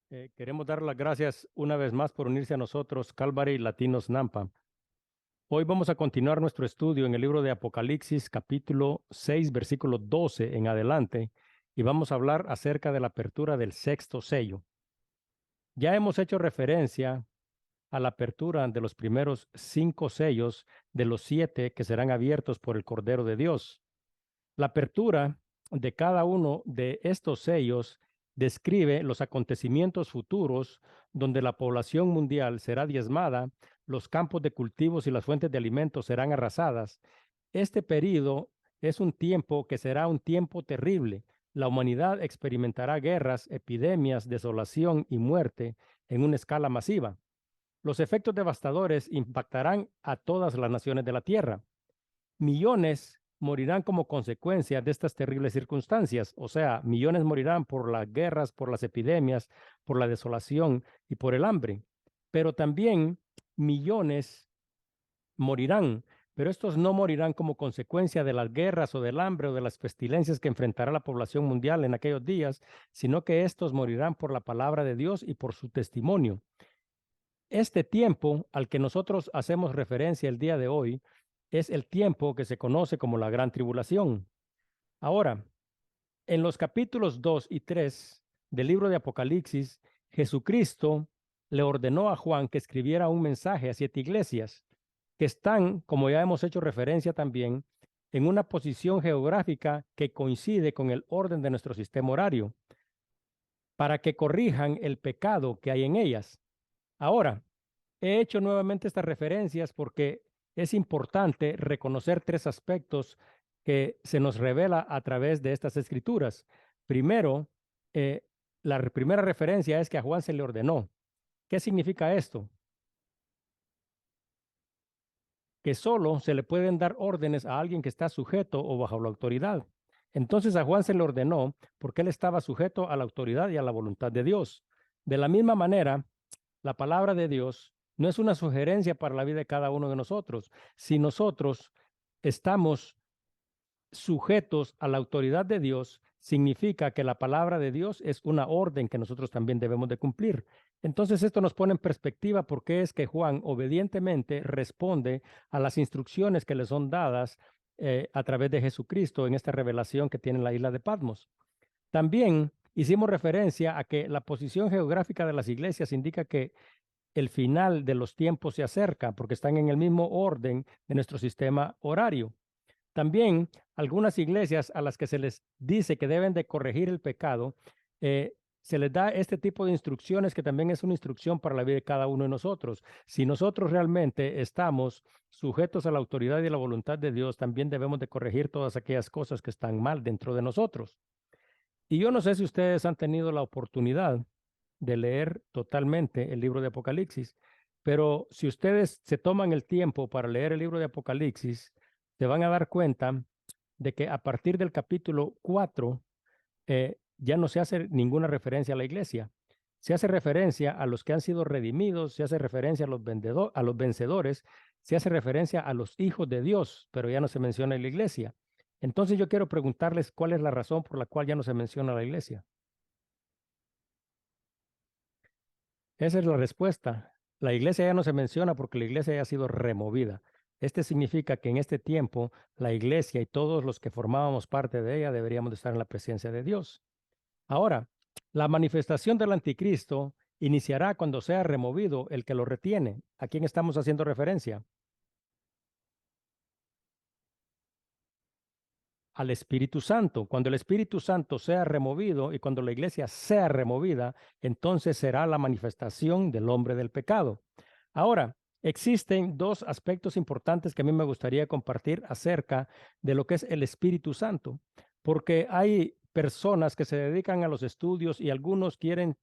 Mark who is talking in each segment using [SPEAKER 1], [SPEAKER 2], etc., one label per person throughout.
[SPEAKER 1] Queremos dar las gracias una vez más por unirse a nosotros, Calvary Latinos Nampa. Hoy vamos a continuar nuestro estudio en el libro de Apocalipsis, capítulo 6, versículo 12 en adelante, y vamos a hablar acerca de la apertura del sexto sello. Ya hemos hecho referencia a la apertura de los primeros 5 sellos de los 7 que serán abiertos por el Cordero de Dios. La apertura de cada uno de estos sellos describe los acontecimientos futuros donde la población mundial será diezmada, los campos de cultivos y las fuentes de alimentos serán arrasadas. Este período es un tiempo que será un tiempo terrible. La humanidad experimentará guerras, epidemias, desolación y muerte en una escala masiva. Los efectos devastadores impactarán a todas las naciones de la tierra. Millones morirán como consecuencia de estas terribles circunstancias. O sea, millones morirán por las guerras, por las epidemias, por la desolación y por el hambre. Pero también millones morirán, pero estos no morirán como consecuencia de las guerras o del hambre o de las pestilencias que enfrentará la población mundial en aquellos días, sino que estos morirán por la palabra de Dios y por su testimonio. Este tiempo al que nosotros hacemos referencia el día de hoy es el tiempo que se conoce como la Gran Tribulación. Ahora, en los capítulos 2 y 3 del libro de Apocalipsis, Jesucristo le ordenó a Juan que escribiera un mensaje a 7 iglesias que están, como ya hemos hecho referencia también, en una posición geográfica que coincide con el orden de nuestro sistema horario, para que corrijan el pecado que hay en ellas. Ahora, he hecho nuevamente estas referencias porque es importante reconocer 3 aspectos que se nos revela a través de estas escrituras. Primero, la primera referencia es que a Juan se le ordenó. ¿Qué significa esto? Que solo se le pueden dar órdenes a alguien que está sujeto o bajo la autoridad. Entonces a Juan se le ordenó porque él estaba sujeto a la autoridad y a la voluntad de Dios. De la misma manera, la palabra de Dios no es una sugerencia para la vida de cada uno de nosotros. Si nosotros estamos sujetos a la autoridad de Dios, significa que la palabra de Dios es una orden que nosotros también debemos de cumplir. Entonces esto nos pone en perspectiva por qué es que Juan obedientemente responde a las instrucciones que le son dadas a través de Jesucristo en esta revelación que tiene la isla de Patmos. También hicimos referencia a que la posición geográfica de las iglesias indica que el final de los tiempos se acerca porque están en el mismo orden de nuestro sistema horario. También algunas iglesias a las que se les dice que deben de corregir el pecado, se les da este tipo de instrucciones que también es una instrucción para la vida de cada uno de nosotros. Si nosotros realmente estamos sujetos a la autoridad y la voluntad de Dios, también debemos de corregir todas aquellas cosas que están mal dentro de nosotros. Y yo no sé si ustedes han tenido la oportunidad de leer totalmente el libro de Apocalipsis, pero si ustedes se toman el tiempo para leer el libro de Apocalipsis, se van a dar cuenta de que a partir del capítulo 4 ya no se hace ninguna referencia a la iglesia. Se hace referencia a los que han sido redimidos, se hace referencia a a los vencedores, se hace referencia a los hijos de Dios, pero ya no se menciona la iglesia. Entonces yo quiero preguntarles cuál es la razón por la cual ya no se menciona la iglesia. Esa es la respuesta. La iglesia ya no se menciona porque la iglesia ya ha sido removida. Este significa que en este tiempo la iglesia y todos los que formábamos parte de ella deberíamos de estar en la presencia de Dios. Ahora, la manifestación del anticristo iniciará cuando sea removido el que lo retiene. ¿A quién estamos haciendo referencia? Al Espíritu Santo. Cuando el Espíritu Santo sea removido y cuando la iglesia sea removida, entonces será la manifestación del hombre del pecado. Ahora, existen 2 aspectos importantes que a mí me gustaría compartir acerca de lo que es el Espíritu Santo, porque hay personas que se dedican a los estudios y algunos quieren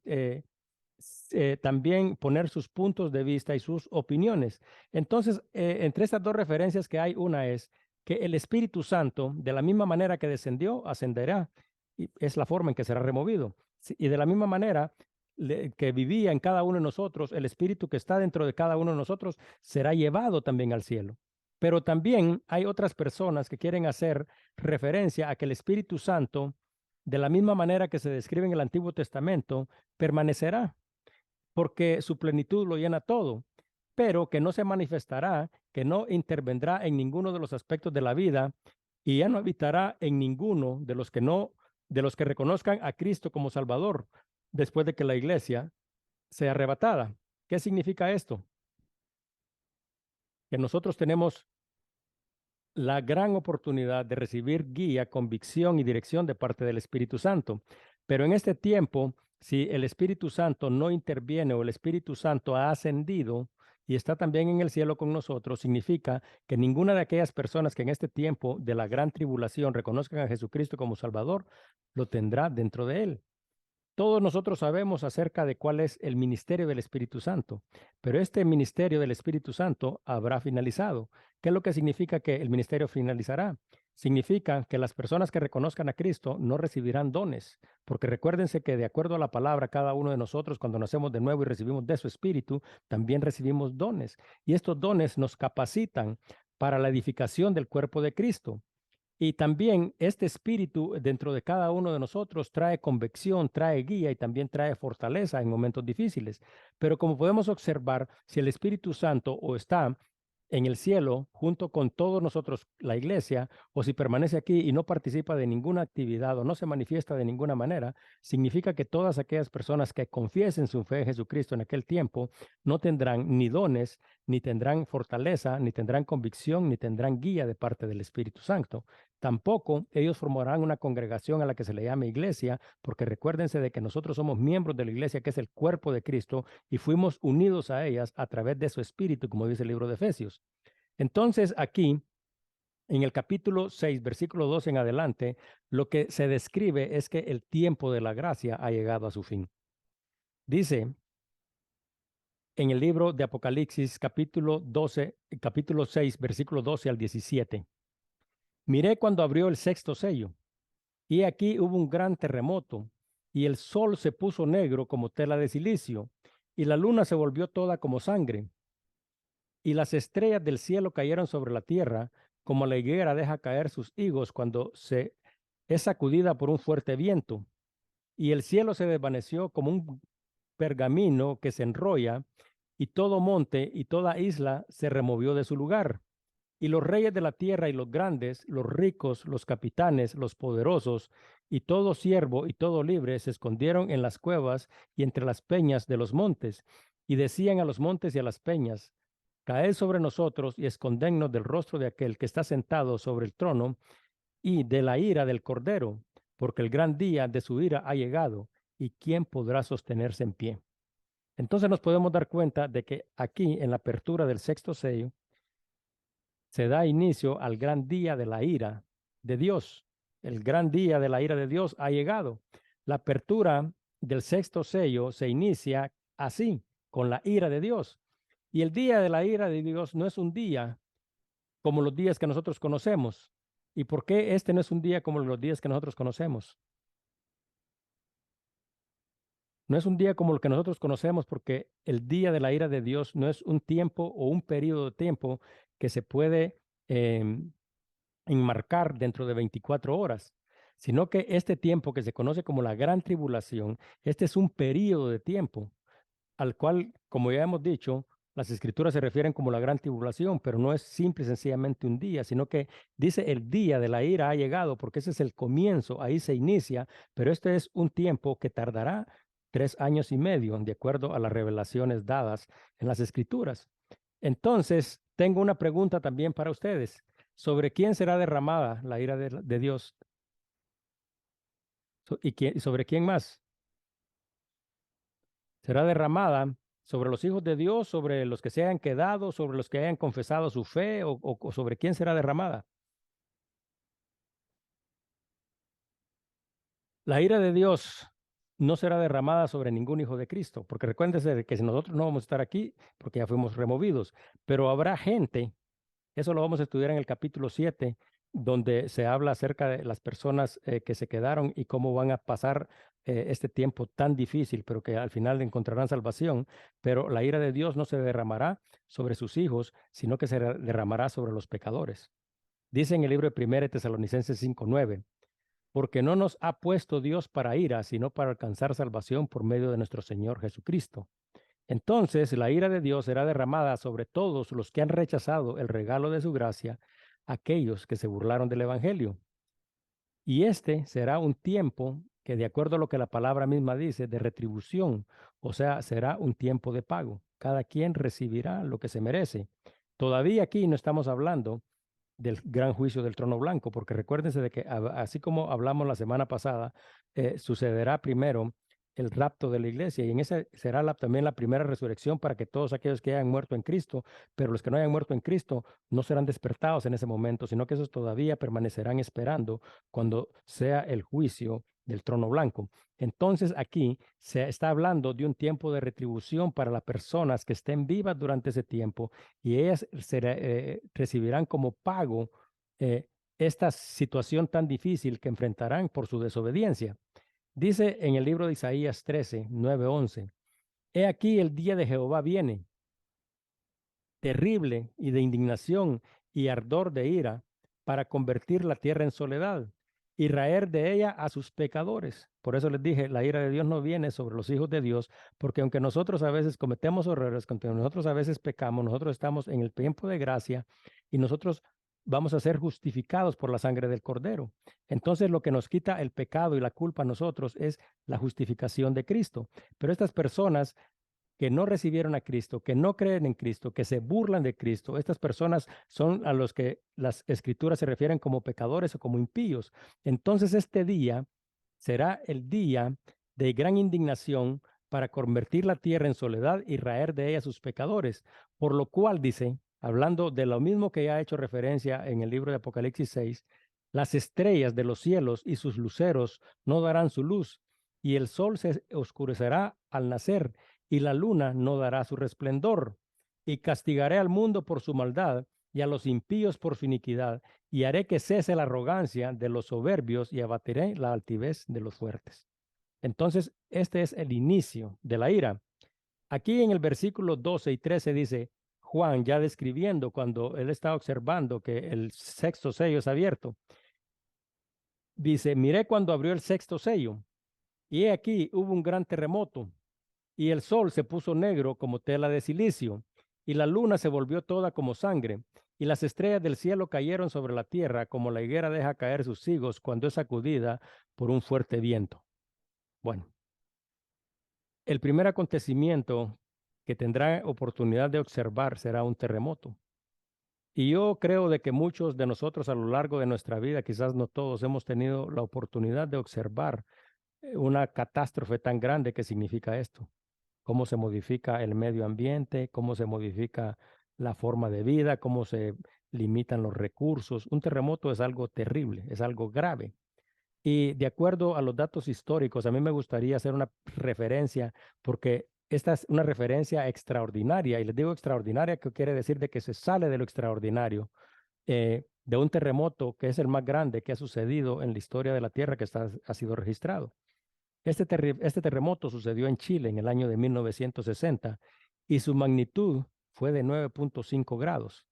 [SPEAKER 1] también poner sus puntos de vista y sus opiniones. Entonces, entre estas 2 referencias que hay, una es que el Espíritu Santo, de la misma manera que descendió, ascenderá, y es la forma en que será removido. Y de la misma manera que vivía en cada uno de nosotros, el Espíritu que está dentro de cada uno de nosotros será llevado también al cielo. Pero también hay otras personas que quieren hacer referencia a que el Espíritu Santo de la misma manera que se describe en el Antiguo Testamento, permanecerá, porque su plenitud lo llena todo, pero que no se manifestará, que no intervendrá en ninguno de los aspectos de la vida y ya no habitará en ninguno de los que de los que reconozcan a Cristo como Salvador después de que la iglesia sea arrebatada. ¿Qué significa esto? Que nosotros tenemos la gran oportunidad de recibir guía, convicción y dirección de parte del Espíritu Santo. Pero en este tiempo, si el Espíritu Santo no interviene o el Espíritu Santo ha ascendido y está también en el cielo con nosotros, significa que ninguna de aquellas personas que en este tiempo de la gran tribulación reconozcan a Jesucristo como Salvador, lo tendrá dentro de él. Todos nosotros sabemos acerca de cuál es el ministerio del Espíritu Santo, pero este ministerio del Espíritu Santo habrá finalizado. ¿Qué es lo que significa que el ministerio finalizará? Significa que las personas que reconozcan a Cristo no recibirán dones, porque recuérdense que de acuerdo a la palabra, cada uno de nosotros cuando nacemos de nuevo y recibimos de su Espíritu, también recibimos dones. Y estos dones nos capacitan para la edificación del cuerpo de Cristo. Y también este espíritu dentro de cada uno de nosotros trae convicción, trae guía y también trae fortaleza en momentos difíciles. Pero como podemos observar, si el Espíritu Santo o está en el cielo junto con todos nosotros, la iglesia, o si permanece aquí y no participa de ninguna actividad o no se manifiesta de ninguna manera, significa que todas aquellas personas que confiesen su fe en Jesucristo en aquel tiempo no tendrán ni dones, ni tendrán fortaleza, ni tendrán convicción, ni tendrán guía de parte del Espíritu Santo. Tampoco ellos formarán una congregación a la que se le llame iglesia, porque recuérdense de que nosotros somos miembros de la iglesia, que es el cuerpo de Cristo, y fuimos unidos a ellas a través de su espíritu, como dice el libro de Efesios. Entonces, aquí, en el capítulo 6, versículo 2 en adelante, lo que se describe es que el tiempo de la gracia ha llegado a su fin. Dice en el libro de Apocalipsis, capítulo 12, capítulo 6, versículo 12 al 17. Miré cuando abrió el sexto sello, y aquí hubo un gran terremoto, y el sol se puso negro como tela de silicio, y la luna se volvió toda como sangre, y las estrellas del cielo cayeron sobre la tierra, como la higuera deja caer sus higos cuando se es sacudida por un fuerte viento, y el cielo se desvaneció como un pergamino que se enrolla, y todo monte y toda isla se removió de su lugar. Y los reyes de la tierra y los grandes, los ricos, los capitanes, los poderosos, y todo siervo y todo libre se escondieron en las cuevas y entre las peñas de los montes, y decían a los montes y a las peñas, caed sobre nosotros y escondennos del rostro de aquel que está sentado sobre el trono y de la ira del Cordero, porque el gran día de su ira ha llegado, y quién podrá sostenerse en pie. Entonces nos podemos dar cuenta de que aquí en la apertura del sexto sello, se da inicio al gran día de la ira de Dios. El gran día de la ira de Dios ha llegado. La apertura del sexto sello se inicia así, con la ira de Dios. Y el día de la ira de Dios no es un día como los días que nosotros conocemos. ¿Y por qué este no es un día como los días que nosotros conocemos? No es un día como el que nosotros conocemos porque el día de la ira de Dios no es un tiempo o un periodo de tiempo que se puede enmarcar dentro de 24 horas, sino que este tiempo que se conoce como la gran tribulación, este es un periodo de tiempo al cual, como ya hemos dicho, las escrituras se refieren como la gran tribulación, pero no es simple y sencillamente un día, sino que dice el día de la ira ha llegado, porque ese es el comienzo, ahí se inicia, pero este es un tiempo que tardará 3 años y medio, de acuerdo a las revelaciones dadas en las escrituras. Entonces, tengo una pregunta también para ustedes. ¿Sobre quién será derramada la ira de Dios? ¿Y sobre quién más? Será derramada sobre los hijos de Dios, sobre los que se hayan quedado, sobre los que hayan confesado su fe, o sobre quién será derramada. La ira de Dios no será derramada sobre ningún hijo de Cristo, porque recuérdense de que si nosotros no vamos a estar aquí, porque ya fuimos removidos, pero habrá gente. Eso lo vamos a estudiar en el capítulo 7, donde se habla acerca de las personas que se quedaron y cómo van a pasar este tiempo tan difícil, pero que al final encontrarán salvación. Pero la ira de Dios no se derramará sobre sus hijos, sino que se derramará sobre los pecadores. Dice en el libro de 1 Tesalonicenses 5:9, porque no nos ha puesto Dios para ira, sino para alcanzar salvación por medio de nuestro Señor Jesucristo. Entonces la ira de Dios será derramada sobre todos los que han rechazado el regalo de su gracia, aquellos que se burlaron del Evangelio. Y este será un tiempo que, de acuerdo a lo que la palabra misma dice, de retribución, o sea, será un tiempo de pago. Cada quien recibirá lo que se merece. Todavía aquí no estamos hablando del gran juicio del trono blanco, porque recuérdense de que así como hablamos la semana pasada, sucederá primero el rapto de la iglesia y en ese será también la primera resurrección para que todos aquellos que hayan muerto en Cristo, pero los que no hayan muerto en Cristo no serán despertados en ese momento, sino que esos todavía permanecerán esperando cuando sea el juicio del trono blanco. Entonces aquí se está hablando de un tiempo de retribución para las personas que estén vivas durante ese tiempo y ellas recibirán como pago esta situación tan difícil que enfrentarán por su desobediencia. Dice en el libro de Isaías 13, 9, 11, He aquí el día de Jehová viene, terrible y de indignación y ardor de ira, para convertir la tierra en soledad y raer de ella a sus pecadores. Por eso les dije, la ira de Dios no viene sobre los hijos de Dios, porque aunque nosotros a veces cometemos errores, aunque nosotros a veces pecamos, nosotros estamos en el tiempo de gracia y nosotros vamos a ser justificados por la sangre del Cordero. Entonces lo que nos quita el pecado y la culpa a nosotros es la justificación de Cristo. Pero estas personas que no recibieron a Cristo, que no creen en Cristo, que se burlan de Cristo, estas personas son a los que las escrituras se refieren como pecadores o como impíos. Entonces este día será el día de gran indignación para convertir la tierra en soledad y raer de ella sus pecadores. Por lo cual dice, hablando de lo mismo que ya ha hecho referencia en el libro de Apocalipsis 6, las estrellas de los cielos y sus luceros no darán su luz, y el sol se oscurecerá al nacer, y la luna no dará su resplendor. Y castigaré al mundo por su maldad, y a los impíos por su iniquidad, y haré que cese la arrogancia de los soberbios, y abatiré la altivez de los fuertes. Entonces, este es el inicio de la ira. Aquí en el versículo 12 y 13 dice, Juan ya describiendo cuando él está observando que el sexto sello es abierto, dice, miré cuando abrió el sexto sello, y he aquí hubo un gran terremoto, y el sol se puso negro como tela de silicio, y la luna se volvió toda como sangre, y las estrellas del cielo cayeron sobre la tierra como la higuera deja caer sus higos cuando es sacudida por un fuerte viento. Bueno, el primer acontecimiento que tendrá oportunidad de observar será un terremoto. Y yo creo de que muchos de nosotros a lo largo de nuestra vida, quizás no todos, hemos tenido la oportunidad de observar una catástrofe tan grande que significa esto. Cómo se modifica el medio ambiente, cómo se modifica la forma de vida, cómo se limitan los recursos. Un terremoto es algo terrible, es algo grave. Y de acuerdo a los datos históricos, a mí me gustaría hacer una referencia, porque esta es una referencia extraordinaria, y les digo extraordinaria, que quiere decir de que se sale de lo extraordinario, de un terremoto que es el más grande que ha sucedido en la historia de la Tierra que ha sido registrado. Este terremoto sucedió en Chile en el año de 1960 y su magnitud fue de 9.5 grados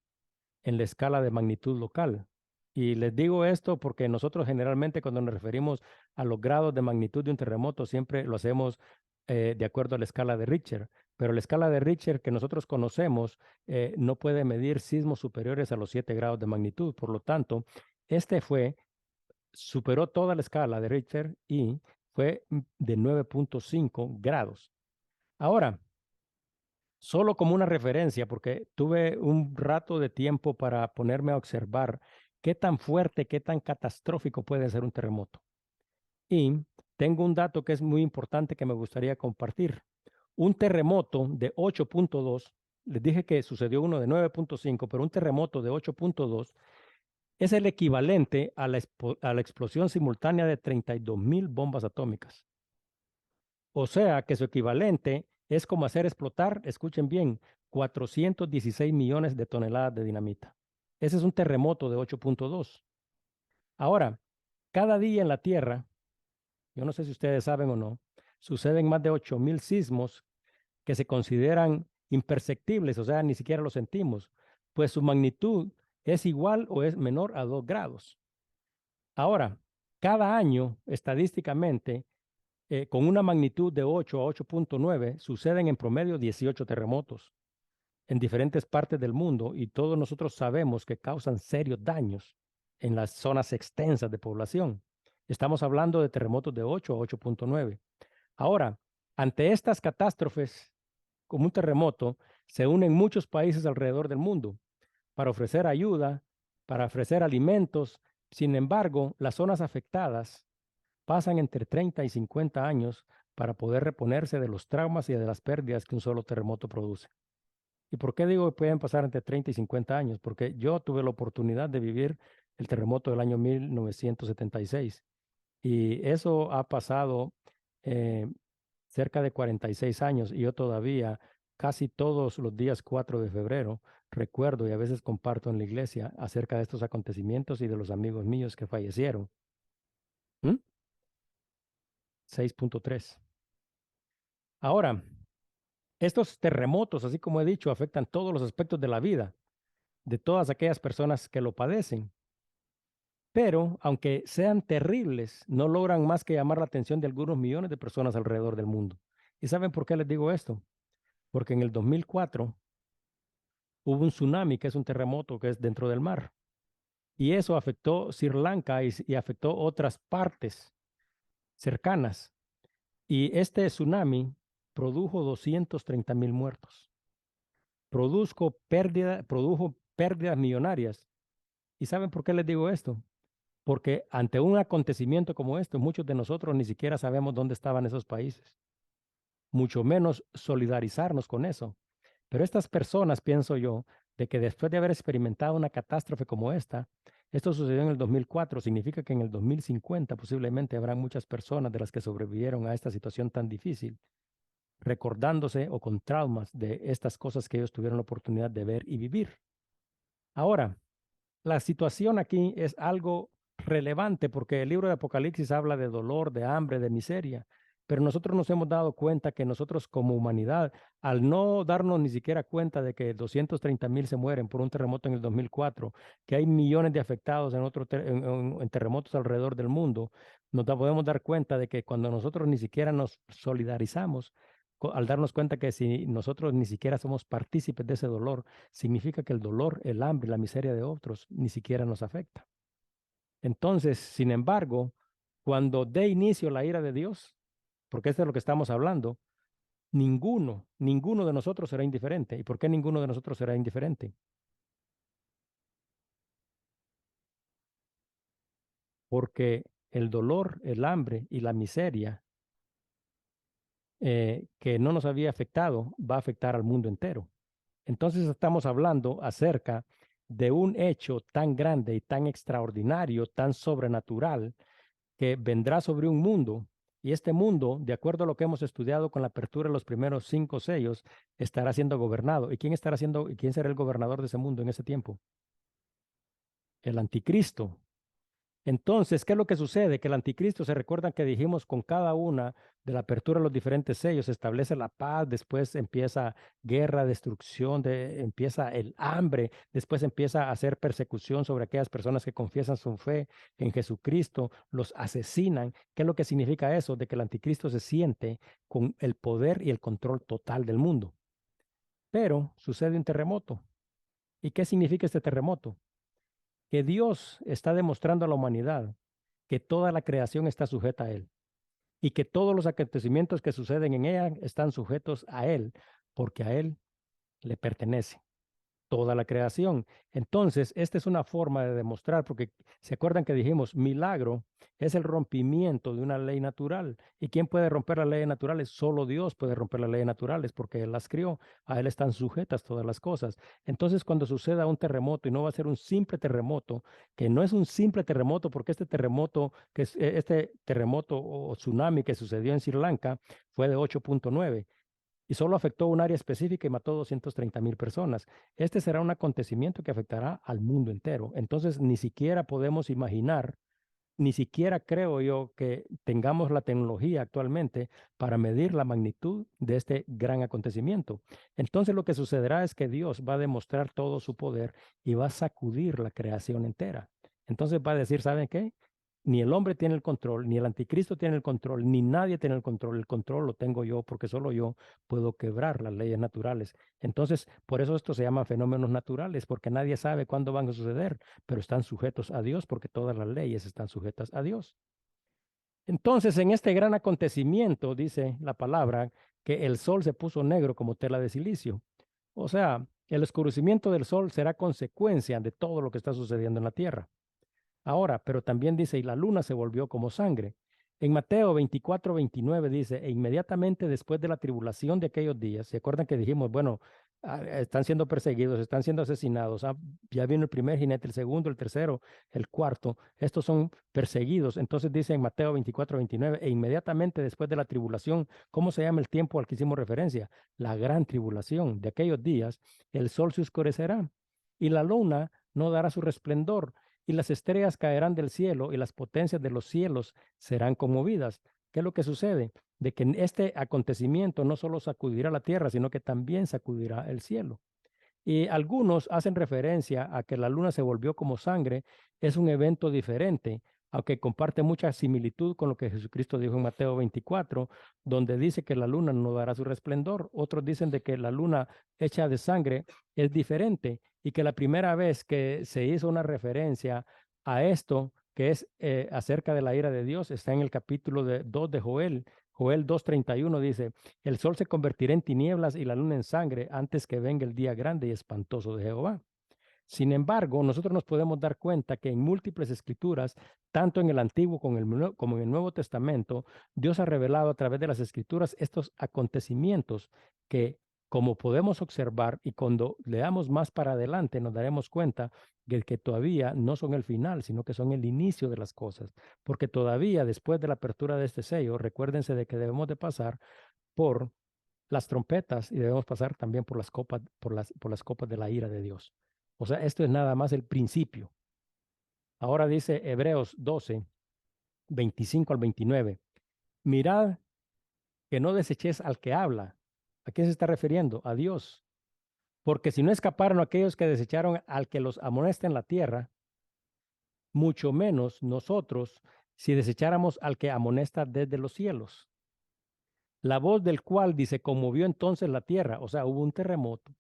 [SPEAKER 1] en la escala de magnitud local. Y les digo esto porque nosotros generalmente cuando nos referimos a los grados de magnitud de un terremoto siempre lo hacemos de acuerdo a la escala de Richter, pero la escala de Richter que nosotros conocemos no puede medir sismos superiores a los 7 grados de magnitud. Por lo tanto, este superó toda la escala de Richter y fue de 9.5 grados. Ahora, solo como una referencia, porque tuve un rato de tiempo para ponerme a observar qué tan fuerte, qué tan catastrófico puede ser un terremoto. Y tengo un dato que es muy importante que me gustaría compartir. Un terremoto de 8.2, les dije que sucedió uno de 9.5, pero un terremoto de 8.2 es el equivalente a la explosión simultánea de 32,000 bombas atómicas. O sea que su equivalente es como hacer explotar, escuchen bien, 416 millones de toneladas de dinamita. Ese es un terremoto de 8.2. Ahora, cada día en la Tierra, yo no sé si ustedes saben o no, suceden más de 8,000 sismos que se consideran imperceptibles, o sea, ni siquiera los sentimos, pues su magnitud es igual o es menor a 2 grados. Ahora, Cada año, estadísticamente, con una magnitud de 8 a 8.9, suceden en promedio 18 terremotos en diferentes partes del mundo y todos nosotros sabemos que causan serios daños en las zonas extensas de población. Estamos hablando de terremotos de 8 a 8.9. Ahora, ante estas catástrofes, como un terremoto, se unen muchos países alrededor del mundo para ofrecer ayuda, para ofrecer alimentos. Sin embargo, las zonas afectadas pasan entre 30 y 50 años para poder reponerse de los traumas y de las pérdidas que un solo terremoto produce. ¿Y por qué digo que pueden pasar entre 30 y 50 años? Porque yo tuve la oportunidad de vivir el terremoto del año 1976 y eso ha pasado eh, cerca de 46 años y yo todavía, casi todos los días 4 de febrero, recuerdo y a veces comparto en la iglesia acerca de estos acontecimientos y de los amigos míos que fallecieron. 6.3. Ahora, estos terremotos, así como he dicho, afectan todos los aspectos de la vida de todas aquellas personas que lo padecen. Pero, aunque sean terribles, no logran más que llamar la atención de algunos millones de personas alrededor del mundo. ¿Y saben por qué les digo esto? Porque en el 2004 hubo un tsunami, que es un terremoto que es dentro del mar. Y eso afectó Sri Lanka y afectó otras partes cercanas. Y este tsunami produjo 230,000 muertos. Produjo pérdidas millonarias. ¿Y saben por qué les digo esto? Porque ante un acontecimiento como esto, muchos de nosotros ni siquiera sabemos dónde estaban esos países, mucho menos solidarizarnos con eso. Pero estas personas, pienso yo, de que después de haber experimentado una catástrofe como esta, esto sucedió en el 2004, significa que en el 2050 posiblemente habrá muchas personas de las que sobrevivieron a esta situación tan difícil, recordándose o con traumas de estas cosas que ellos tuvieron la oportunidad de ver y vivir. Ahora, la situación aquí es algo relevante porque el libro de Apocalipsis habla de dolor, de hambre, de miseria, pero nosotros nos hemos dado cuenta que nosotros como humanidad, al no darnos ni siquiera cuenta de que 230,000 se mueren por un terremoto en el 2004, que hay millones de afectados en terremotos alrededor del mundo, podemos dar cuenta de que cuando nosotros ni siquiera nos solidarizamos, al darnos cuenta que si nosotros ni siquiera somos partícipes de ese dolor, significa que el dolor, el hambre, la miseria de otros ni siquiera nos afecta. Entonces, sin embargo, cuando dé inicio la ira de Dios, porque esto es de lo que estamos hablando, ninguno de nosotros será indiferente. ¿Y por qué ninguno de nosotros será indiferente? Porque el dolor, el hambre y la miseria que no nos había afectado va a afectar al mundo entero. Entonces estamos hablando acerca de un hecho tan grande y tan extraordinario, tan sobrenatural, que vendrá sobre un mundo. Y este mundo, de acuerdo a lo que hemos estudiado con la apertura de los primeros 5 sellos, estará siendo gobernado. ¿Y quién será el gobernador de ese mundo en ese tiempo? El anticristo. Entonces, ¿qué es lo que sucede? Que el anticristo, se recuerdan que dijimos con cada una de la apertura de los diferentes sellos, se establece la paz, después empieza guerra, destrucción, empieza el hambre, después empieza a hacer persecución sobre aquellas personas que confiesan su fe en Jesucristo, los asesinan. ¿Qué es lo que significa eso? De que el anticristo se siente con el poder y el control total del mundo. Pero sucede un terremoto. ¿Y qué significa este terremoto? Que Dios está demostrando a la humanidad que toda la creación está sujeta a Él y que todos los acontecimientos que suceden en ella están sujetos a Él, porque a Él le pertenece toda la creación. Entonces, esta es una forma de demostrar, porque se acuerdan que dijimos, milagro es el rompimiento de una ley natural. ¿Y quién puede romper las leyes naturales? Solo Dios puede romper las leyes naturales, porque Él las crió, a Él están sujetas todas las cosas. Entonces, cuando suceda un terremoto, y no va a ser un simple terremoto, que no es un simple terremoto, porque este terremoto, este terremoto o tsunami que sucedió en Sri Lanka fue de 8.9 y solo afectó un área específica y mató 230,000 personas. Este será un acontecimiento que afectará al mundo entero. Entonces, ni siquiera podemos imaginar, ni siquiera creo yo que tengamos la tecnología actualmente para medir la magnitud de este gran acontecimiento. Entonces, lo que sucederá es que Dios va a demostrar todo su poder y va a sacudir la creación entera. Entonces va a decir, ¿saben qué? ni el hombre tiene el control, ni el anticristo tiene el control, ni nadie tiene el control lo tengo yo porque solo yo puedo quebrar las leyes naturales. Entonces, por eso esto se llama fenómenos naturales, porque nadie sabe cuándo van a suceder, pero están sujetos a Dios porque todas las leyes están sujetas a Dios. Entonces, en este gran acontecimiento, dice la palabra, que el sol se puso negro como tela de silicio. O sea, el oscurecimiento del sol será consecuencia de todo lo que está sucediendo en la tierra. Ahora, pero también dice, y la luna se volvió como sangre. En Mateo 24-29 dice, e inmediatamente después de la tribulación de aquellos días, ¿se acuerdan que dijimos, bueno, están siendo perseguidos, están siendo asesinados, ya vino el primer jinete, el segundo, el tercero, el cuarto, estos son perseguidos. Entonces dice en Mateo 24-29, e inmediatamente después de la tribulación, ¿cómo se llama el tiempo al que hicimos referencia? La gran tribulación de aquellos días, el sol se oscurecerá y la luna no dará su resplandor y las estrellas caerán del cielo y las potencias de los cielos serán conmovidas. ¿Qué es lo que sucede? De que este acontecimiento no solo sacudirá la tierra, sino que también sacudirá el cielo. Y algunos hacen referencia a que la luna se volvió como sangre, es un evento diferente, aunque comparte mucha similitud con lo que Jesucristo dijo en Mateo 24, donde dice que la luna no dará su resplandor. Otros dicen de que la luna hecha de sangre es diferente y que la primera vez que se hizo una referencia a esto, que es acerca de la ira de Dios, está en el capítulo 2 de Joel. Joel 2:31 dice, el sol se convertirá en tinieblas y la luna en sangre antes que venga el día grande y espantoso de Jehová. Sin embargo, nosotros nos podemos dar cuenta que en múltiples escrituras, tanto en el Antiguo como en el Nuevo Testamento, Dios ha revelado a través de las escrituras estos acontecimientos que, como podemos observar y cuando leamos más para adelante, nos daremos cuenta de que todavía no son el final, sino que son el inicio de las cosas. Porque todavía después de la apertura de este sello, recuérdense de que debemos de pasar por las trompetas y debemos pasar también por las copas, por las copas de la ira de Dios. O sea, esto es nada más el principio. Ahora dice Hebreos 12:25 al 29. Mirad que no desechéis al que habla. ¿A quién se está refiriendo? A Dios. Porque si no escaparon aquellos que desecharon al que los amonesta en la tierra, mucho menos nosotros si desecháramos al que amonesta desde los cielos. La voz del cual dice, conmovió entonces la tierra, o sea, hubo un terremoto,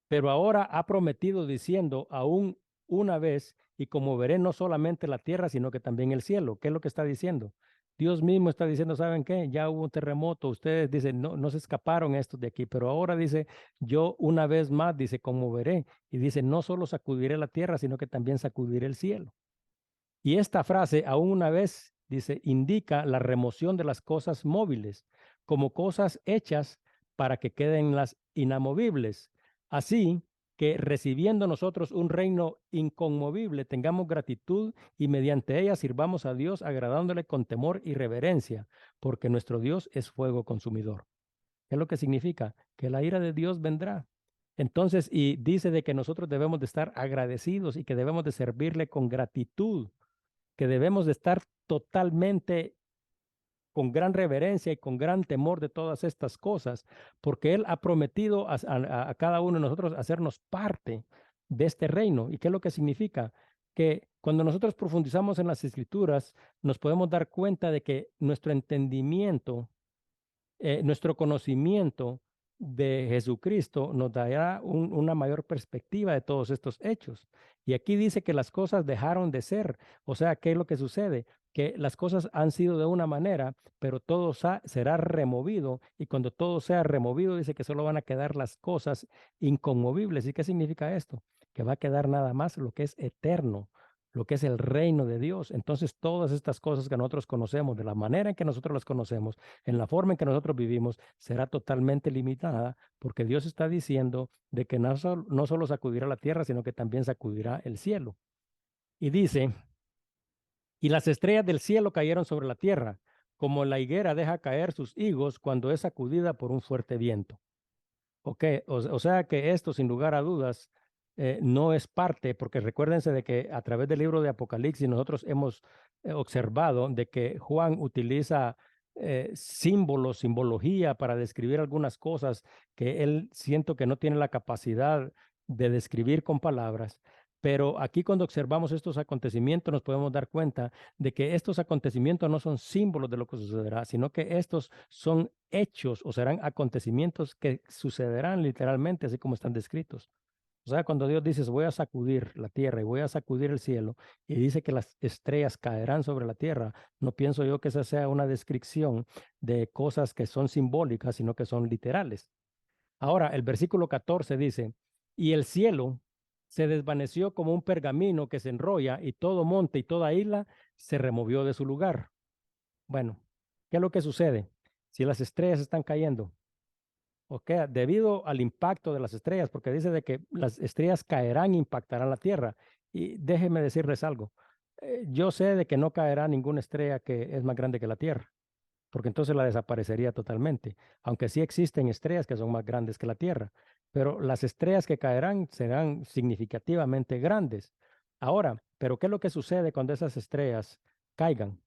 [SPEAKER 1] pero ahora ha prometido diciendo aún una vez, y conmoveré no solamente la tierra, sino que también el cielo. ¿Qué es lo que está diciendo? Dios mismo está diciendo, ¿saben qué? Ya hubo un terremoto, ustedes dicen, no, no se escaparon estos de aquí, pero ahora dice, yo una vez más, dice, conmoveré, y dice, no solo sacudiré la tierra, sino que también sacudiré el cielo. Y esta frase, aún una vez, dice, indica la remoción de las cosas móviles como cosas hechas para que queden las inamovibles. Así que recibiendo nosotros un reino inconmovible, tengamos gratitud y mediante ella sirvamos a Dios agradándole con temor y reverencia, porque nuestro Dios es fuego consumidor. ¿Qué es lo que significa? Que la ira de Dios vendrá. Entonces, y dice de que nosotros debemos de estar agradecidos y que debemos de servirle con gratitud, que debemos de estar totalmente con gran reverencia y con gran temor de todas estas cosas, porque Él ha prometido a cada uno de nosotros hacernos parte de este reino. ¿Y qué es lo que significa? Que cuando nosotros profundizamos en las escrituras, nos podemos dar cuenta de que nuestro entendimiento, nuestro conocimiento de Jesucristo nos dará una mayor perspectiva de todos estos hechos. Y aquí dice que las cosas dejaron de ser. O sea, ¿qué es lo que sucede? Que las cosas han sido de una manera, pero todo será removido. Y cuando todo sea removido, dice que solo van a quedar las cosas inconmovibles. ¿Y qué significa esto? Que va a quedar nada más lo que es eterno, lo que es el reino de Dios. Entonces, todas estas cosas que nosotros conocemos, de la manera en que nosotros las conocemos, en la forma en que nosotros vivimos, será totalmente limitada, porque Dios está diciendo de que no solo sacudirá la tierra, sino que también sacudirá el cielo. Y dice, y las estrellas del cielo cayeron sobre la tierra, como la higuera deja caer sus higos cuando es sacudida por un fuerte viento. Ok, o sea que esto, sin lugar a dudas, no es parte, porque recuérdense de que a través del libro de Apocalipsis nosotros hemos observado de que Juan utiliza símbolos, simbología para describir algunas cosas que él siento que no tiene la capacidad de describir con palabras. Pero aquí cuando observamos estos acontecimientos nos podemos dar cuenta de que estos acontecimientos no son símbolos de lo que sucederá, sino que estos son hechos o serán acontecimientos que sucederán literalmente así como están descritos. O sea, cuando Dios dice, voy a sacudir la tierra y voy a sacudir el cielo, y dice que las estrellas caerán sobre la tierra, no pienso yo que esa sea una descripción de cosas que son simbólicas, sino que son literales. Ahora, el versículo 14 dice, y el cielo se desvaneció como un pergamino que se enrolla y todo monte y toda isla se removió de su lugar. Bueno, ¿qué es lo que sucede? Si las estrellas están cayendo, ok, debido al impacto de las estrellas, porque dice de que las estrellas caerán e impactarán la tierra. Y déjeme decirles algo, yo sé de que no caerá ninguna estrella que es más grande que la tierra, porque entonces la desaparecería totalmente, aunque sí existen estrellas que son más grandes que la Tierra, pero las estrellas que caerán serán significativamente grandes. Ahora, ¿pero qué es lo que sucede cuando esas estrellas caigan?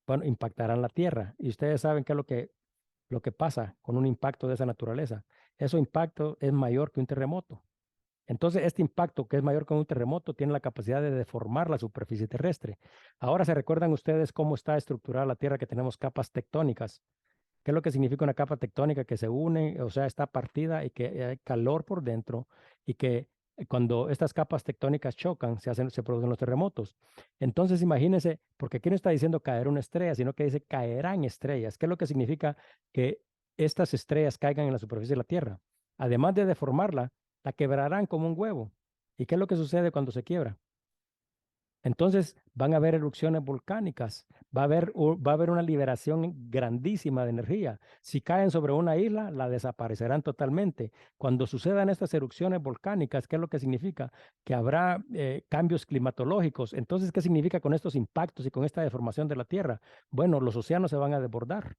[SPEAKER 1] Bueno, impactarán la Tierra y ustedes saben qué es lo que pasa con un impacto de esa naturaleza. Ese impacto es mayor que un terremoto. Entonces, este impacto, que es mayor que un terremoto, tiene la capacidad de deformar la superficie terrestre. Ahora, ¿se recuerdan ustedes cómo está estructurada la Tierra, que tenemos capas tectónicas? ¿Qué es lo que significa una capa tectónica? Que se une, o sea, está partida y que hay calor por dentro y que cuando estas capas tectónicas chocan, se producen los terremotos. Entonces, imagínense, porque aquí no está diciendo caer una estrella, sino que dice caerán estrellas. ¿Qué es lo que significa que estas estrellas caigan en la superficie de la Tierra? Además de deformarla, la quebrarán como un huevo. ¿Y qué es lo que sucede cuando se quiebra? Entonces van a haber erupciones volcánicas, va a haber una liberación grandísima de energía. Si caen sobre una isla, la desaparecerán totalmente. Cuando sucedan estas erupciones volcánicas, ¿qué es lo que significa? Que habrá cambios climatológicos. Entonces, ¿qué significa con estos impactos y con esta deformación de la Tierra? Bueno, los océanos se van a desbordar.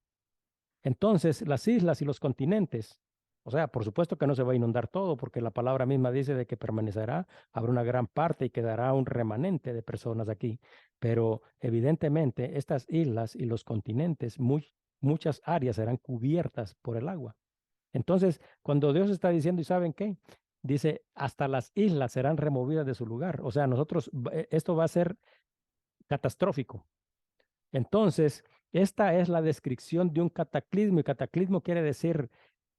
[SPEAKER 1] Entonces, las islas y los continentes, o sea, por supuesto que no se va a inundar todo, porque la palabra misma dice de que permanecerá, habrá una gran parte y quedará un remanente de personas aquí. Pero evidentemente, estas islas y los continentes, muchas áreas serán cubiertas por el agua. Entonces, cuando Dios está diciendo, ¿y saben qué? Dice, hasta las islas serán removidas de su lugar. O sea, esto va a ser catastrófico. Entonces, esta es la descripción de un cataclismo y cataclismo quiere decir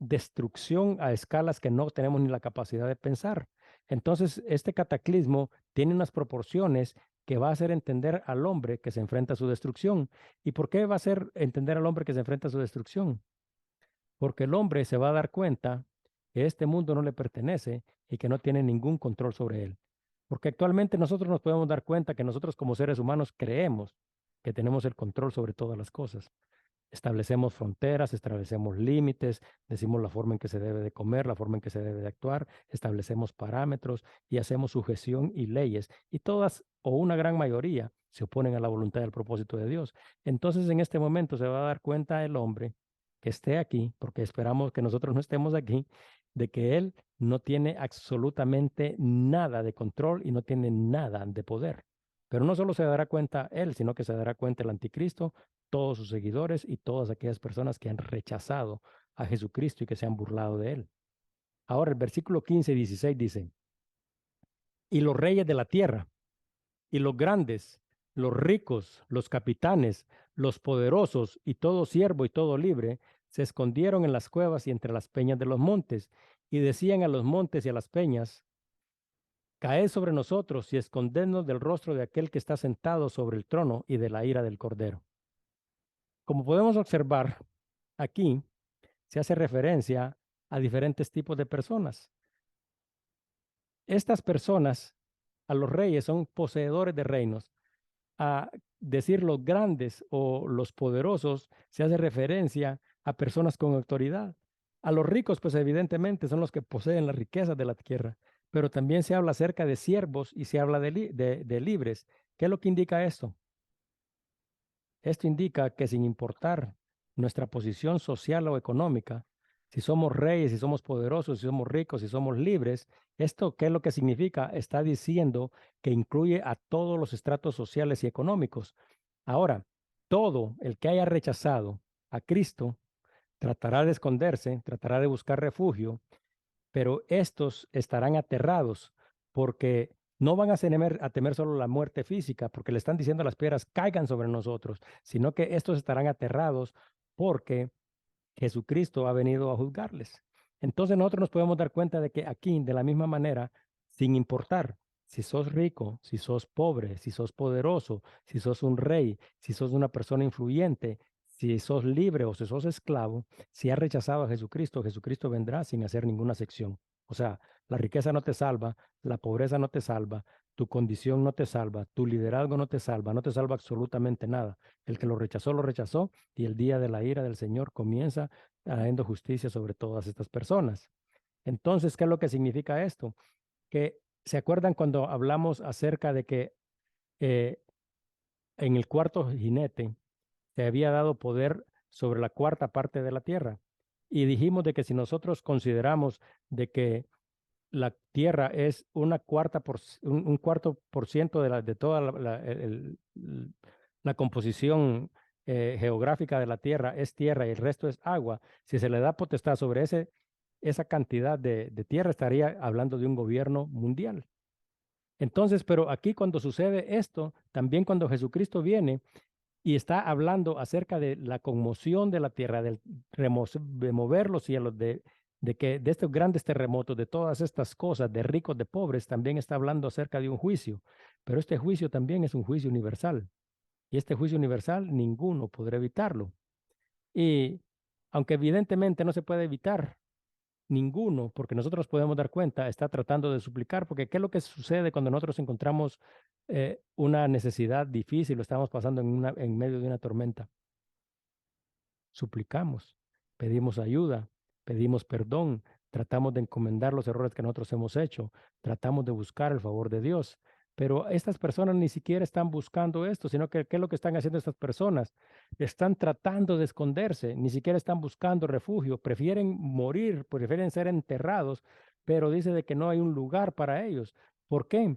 [SPEAKER 1] destrucción a escalas que no tenemos ni la capacidad de pensar. Entonces, este cataclismo tiene unas proporciones que va a hacer entender al hombre que se enfrenta a su destrucción. ¿Y por qué va a hacer entender al hombre que se enfrenta a su destrucción? Porque el hombre se va a dar cuenta que este mundo no le pertenece y que no tiene ningún control sobre él. Porque actualmente nosotros nos podemos dar cuenta que nosotros como seres humanos creemos que tenemos el control sobre todas las cosas. Establecemos fronteras, establecemos límites, decimos la forma en que se debe de comer, la forma en que se debe de actuar, establecemos parámetros y hacemos sujeción y leyes. Y todas o una gran mayoría se oponen a la voluntad y al propósito de Dios. Entonces en este momento se va a dar cuenta el hombre que esté aquí, porque esperamos que nosotros no estemos aquí, de que él no tiene absolutamente nada de control y no tiene nada de poder. Pero no solo se dará cuenta él, sino que se dará cuenta el anticristo, todos sus seguidores y todas aquellas personas que han rechazado a Jesucristo y que se han burlado de él. Ahora el versículo 15 y 16 dice, y los reyes de la tierra, y los grandes, los ricos, los capitanes, los poderosos y todo siervo y todo libre, se escondieron en las cuevas y entre las peñas de los montes, y decían a los montes y a las peñas, caed sobre nosotros y escondednos del rostro de aquel que está sentado sobre el trono y de la ira del Cordero. Como podemos observar, aquí se hace referencia a diferentes tipos de personas. Estas personas, a los reyes, son poseedores de reinos. A decir los grandes o los poderosos, se hace referencia a personas con autoridad. A los ricos, pues evidentemente son los que poseen las riquezas de la tierra, pero también se habla acerca de siervos y se habla de libres. ¿Qué es lo que indica esto? Esto indica que sin importar nuestra posición social o económica, si somos reyes, si somos poderosos, si somos ricos, si somos libres, ¿esto qué es lo que significa? Está diciendo que incluye a todos los estratos sociales y económicos. Ahora, todo el que haya rechazado a Cristo tratará de esconderse, tratará de buscar refugio, pero estos estarán aterrados porque no van a temer solo la muerte física, porque le están diciendo a las piedras, caigan sobre nosotros, sino que estos estarán aterrados porque Jesucristo ha venido a juzgarles. Entonces nosotros nos podemos dar cuenta de que aquí, de la misma manera, sin importar si sos rico, si sos pobre, si sos poderoso, si sos un rey, si sos una persona influyente, si sos libre o si sos esclavo, si has rechazado a Jesucristo, Jesucristo vendrá sin hacer ninguna sección. O sea, la riqueza no te salva, la pobreza no te salva, tu condición no te salva, tu liderazgo no te salva absolutamente nada. El que lo rechazó, y el día de la ira del Señor comienza haciendo justicia sobre todas estas personas. Entonces, ¿qué es lo que significa esto? Que se acuerdan cuando hablamos acerca de que eh, en el cuarto jinete se había dado poder sobre la cuarta parte de la tierra. Y dijimos de que si nosotros consideramos de que la tierra es un cuarto por ciento de toda la composición geográfica de la tierra es tierra y el resto es agua, si se le da potestad sobre esa cantidad de tierra, estaría hablando de un gobierno mundial. Entonces, pero aquí cuando sucede esto, también cuando Jesucristo viene y está hablando acerca de la conmoción de la tierra, de mover los cielos, de estos grandes terremotos, de todas estas cosas, de ricos, de pobres, también está hablando acerca de un juicio. Pero este juicio también es un juicio universal. Y este juicio universal ninguno podrá evitarlo. Y aunque evidentemente no se puede evitar, ninguno, porque nosotros podemos dar cuenta, está tratando de suplicar, porque ¿qué es lo que sucede cuando nosotros encontramos una necesidad difícil o estamos pasando en medio de una tormenta? Suplicamos, pedimos ayuda, pedimos perdón, tratamos de encomendar los errores que nosotros hemos hecho, tratamos de buscar el favor de Dios. Pero estas personas ni siquiera están buscando esto, sino que ¿qué es lo que están haciendo estas personas? Están tratando de esconderse, ni siquiera están buscando refugio, prefieren morir, prefieren ser enterrados, pero dice de que no hay un lugar para ellos. ¿Por qué?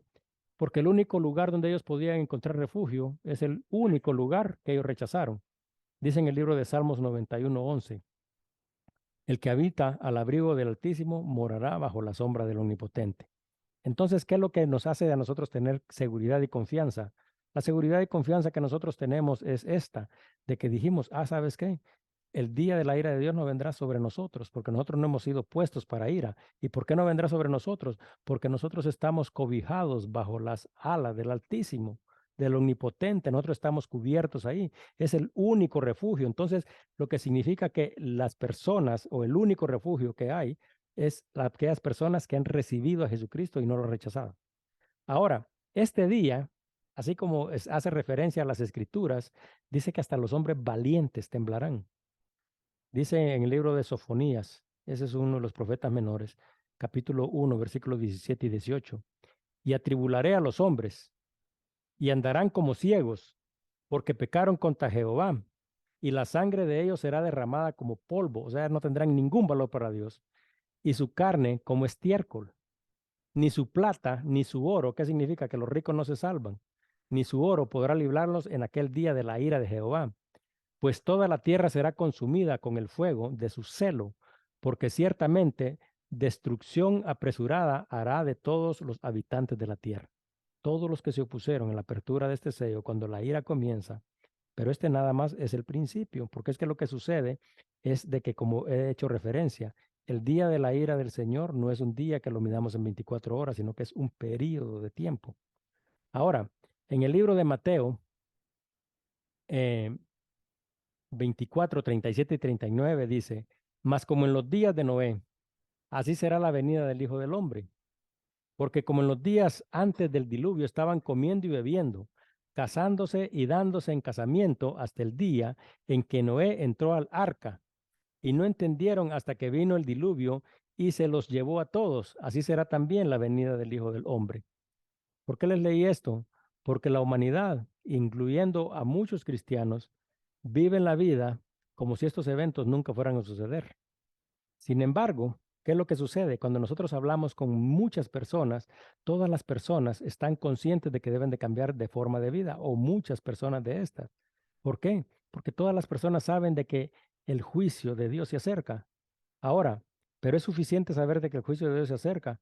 [SPEAKER 1] Porque el único lugar donde ellos podían encontrar refugio es el único lugar que ellos rechazaron. Dice en el libro de Salmos 91:11, el que habita al abrigo del Altísimo morará bajo la sombra del Omnipotente. Entonces, ¿qué es lo que nos hace a nosotros tener seguridad y confianza? La seguridad y confianza que nosotros tenemos es esta, de que dijimos, ¿sabes qué? El día de la ira de Dios no vendrá sobre nosotros, porque nosotros no hemos sido puestos para ira. ¿Y por qué no vendrá sobre nosotros? Porque nosotros estamos cobijados bajo las alas del Altísimo, del Omnipotente. Nosotros estamos cubiertos ahí. Es el único refugio. Entonces, lo que significa que las personas o el único refugio que hay es aquellas personas que han recibido a Jesucristo y no lo han rechazado. Ahora, este día, así como hace referencia a las Escrituras, dice que hasta los hombres valientes temblarán. Dice en el libro de Sofonías, ese es uno de los profetas menores, capítulo 1, versículos 17 y 18. Y atribularé a los hombres, y andarán como ciegos, porque pecaron contra Jehová, y la sangre de ellos será derramada como polvo, o sea, no tendrán ningún valor para Dios, y su carne como estiércol. Ni su plata, ni su oro, ¿qué significa? Que los ricos no se salvan, ni su oro podrá librarlos en aquel día de la ira de Jehová, pues toda la tierra será consumida con el fuego de su celo, porque ciertamente destrucción apresurada hará de todos los habitantes de la tierra. Todos los que se opusieron en la apertura de este sello, cuando la ira comienza, pero este nada más es el principio, porque es que lo que sucede es de que, como he hecho referencia, el día de la ira del Señor no es un día que lo midamos en 24 horas, sino que es un periodo de tiempo. Ahora, en el libro de Mateo, eh, 24, 37 y 39 dice, mas como en los días de Noé, así será la venida del Hijo del Hombre. Porque como en los días antes del diluvio estaban comiendo y bebiendo, casándose y dándose en casamiento hasta el día en que Noé entró al arca, y no entendieron hasta que vino el diluvio y se los llevó a todos, así será también la venida del Hijo del Hombre. ¿Por qué les leí esto? Porque la humanidad, incluyendo a muchos cristianos, viven la vida como si estos eventos nunca fueran a suceder. Sin embargo, ¿qué es lo que sucede? Cuando nosotros hablamos con muchas personas, todas las personas están conscientes de que deben de cambiar de forma de vida, o muchas personas de estas. ¿Por qué? Porque todas las personas saben de que el juicio de Dios se acerca. Ahora, pero es suficiente saber de que el juicio de Dios se acerca.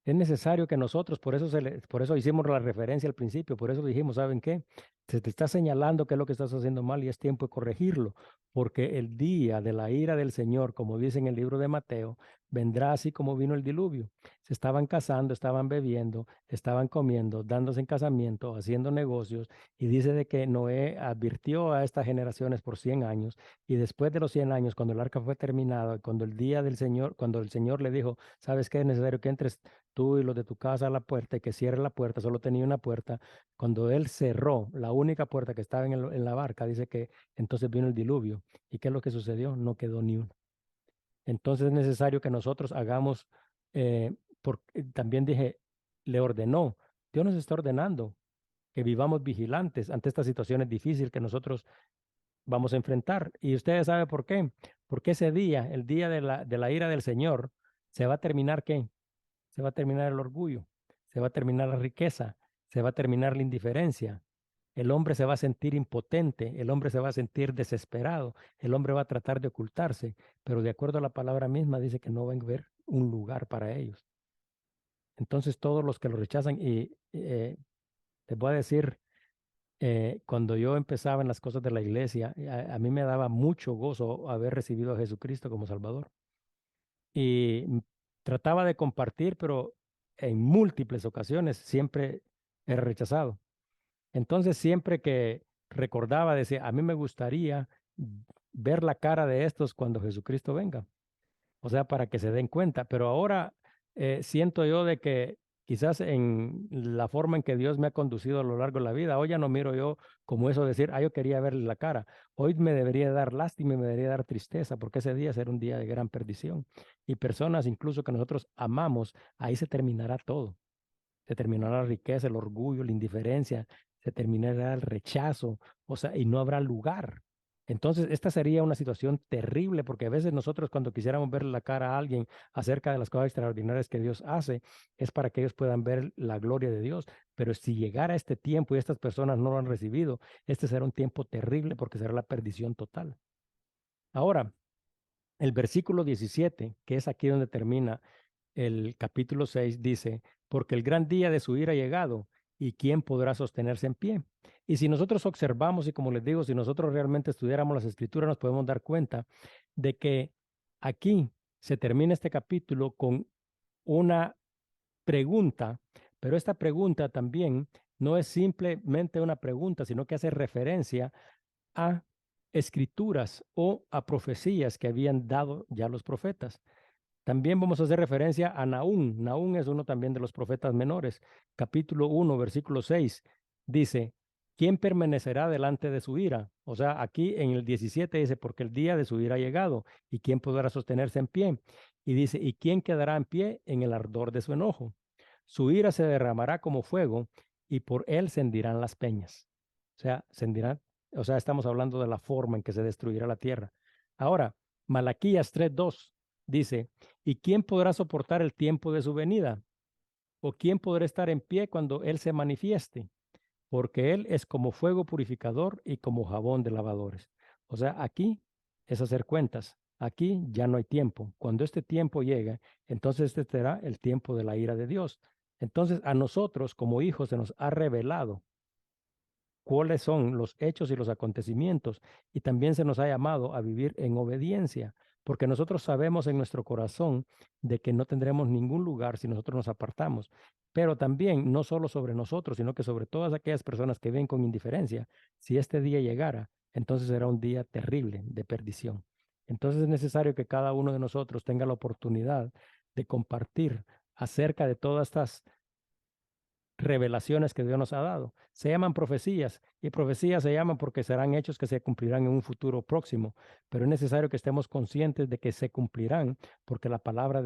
[SPEAKER 1] Es necesario que nosotros, por eso hicimos la referencia al principio, por eso dijimos, ¿saben qué? Se te está señalando qué es lo que estás haciendo mal y es tiempo de corregirlo, porque el día de la ira del Señor, como dice en el libro de Mateo, vendrá así como vino el diluvio. Se estaban casando, estaban bebiendo, estaban comiendo, dándose en casamiento, haciendo negocios, y dice de que Noé advirtió a estas generaciones por 100 años, y después de los 100 años, cuando el arca fue terminada, cuando el día del Señor, cuando el Señor le dijo, ¿sabes qué? Es necesario que entres tú y los de tu casa a la puerta y que cierre la puerta, solo tenía una puerta. Cuando él cerró la única puerta que estaba en la barca, dice que entonces vino el diluvio. ¿Y qué es lo que sucedió? No quedó ni una. Entonces es necesario que nosotros hagamos, también dije, le ordenó, Dios nos está ordenando que vivamos vigilantes ante estas situaciones difíciles que nosotros vamos a enfrentar. Y ustedes saben por qué. Porque ese día, el día de la ira del Señor, se va a terminar ¿qué? Se va a terminar el orgullo, se va a terminar la riqueza, se va a terminar la indiferencia. El hombre se va a sentir impotente, el hombre se va a sentir desesperado, el hombre va a tratar de ocultarse, pero de acuerdo a la palabra misma dice que no va a haber un lugar para ellos. Entonces todos los que lo rechazan, y les voy a decir, cuando yo empezaba en las cosas de la iglesia, a mí me daba mucho gozo haber recibido a Jesucristo como Salvador. Y trataba de compartir, pero en múltiples ocasiones siempre era rechazado. Entonces, siempre que recordaba, decía, a mí me gustaría ver la cara de estos cuando Jesucristo venga. O sea, para que se den cuenta. Pero ahora siento yo de que quizás en la forma en que Dios me ha conducido a lo largo de la vida, hoy ya no miro yo como eso de decir, yo quería verle la cara. Hoy me debería dar lástima y me debería dar tristeza, porque ese día será un día de gran perdición. Y personas incluso que nosotros amamos, ahí se terminará todo. Se terminará la riqueza, el orgullo, la indiferencia, se terminará el rechazo, o sea, y no habrá lugar. Entonces, esta sería una situación terrible porque a veces nosotros cuando quisiéramos ver la cara a alguien acerca de las cosas extraordinarias que Dios hace, es para que ellos puedan ver la gloria de Dios. Pero si llegara este tiempo y estas personas no lo han recibido, este será un tiempo terrible porque será la perdición total. Ahora, el versículo 17, que es aquí donde termina el capítulo 6 dice, porque el gran día de su ira ha llegado, ¿y quién podrá sostenerse en pie? Y si nosotros observamos, y como les digo, si nosotros realmente estudiáramos las escrituras, nos podemos dar cuenta de que aquí se termina este capítulo con una pregunta, pero esta pregunta también no es simplemente una pregunta, sino que hace referencia a escrituras o a profecías que habían dado ya los profetas. También vamos a hacer referencia a Nahum. Nahum es uno también de los profetas menores. Capítulo 1, versículo 6 dice, ¿quién permanecerá delante de su ira? O sea, aquí en el 17 dice, porque el día de su ira ha llegado, ¿y quién podrá sostenerse en pie? Y dice, ¿y quién quedará en pie en el ardor de su enojo? Su ira se derramará como fuego y por él se hendirán las peñas. O sea, se hendirán, o sea, estamos hablando de la forma en que se destruirá la tierra. Ahora, Malaquías 3:2 dice, ¿y quién podrá soportar el tiempo de su venida? ¿O quién podrá estar en pie cuando Él se manifieste? Porque Él es como fuego purificador y como jabón de lavadores. O sea, aquí es hacer cuentas. Aquí ya no hay tiempo. Cuando este tiempo llegue, entonces este será el tiempo de la ira de Dios. Entonces a nosotros como hijos se nos ha revelado cuáles son los hechos y los acontecimientos, y también se nos ha llamado a vivir en obediencia, porque nosotros sabemos en nuestro corazón de que no tendremos ningún lugar si nosotros nos apartamos, pero también no solo sobre nosotros, sino que sobre todas aquellas personas que ven con indiferencia, si este día llegara, entonces será un día terrible de perdición. Entonces es necesario que cada uno de nosotros tenga la oportunidad de compartir acerca de todas estas revelaciones que Dios nos ha dado. Se llaman profecías y profecías se llaman porque serán hechos que se cumplirán en un futuro próximo, pero es necesario que estemos conscientes de que se cumplirán porque la palabra de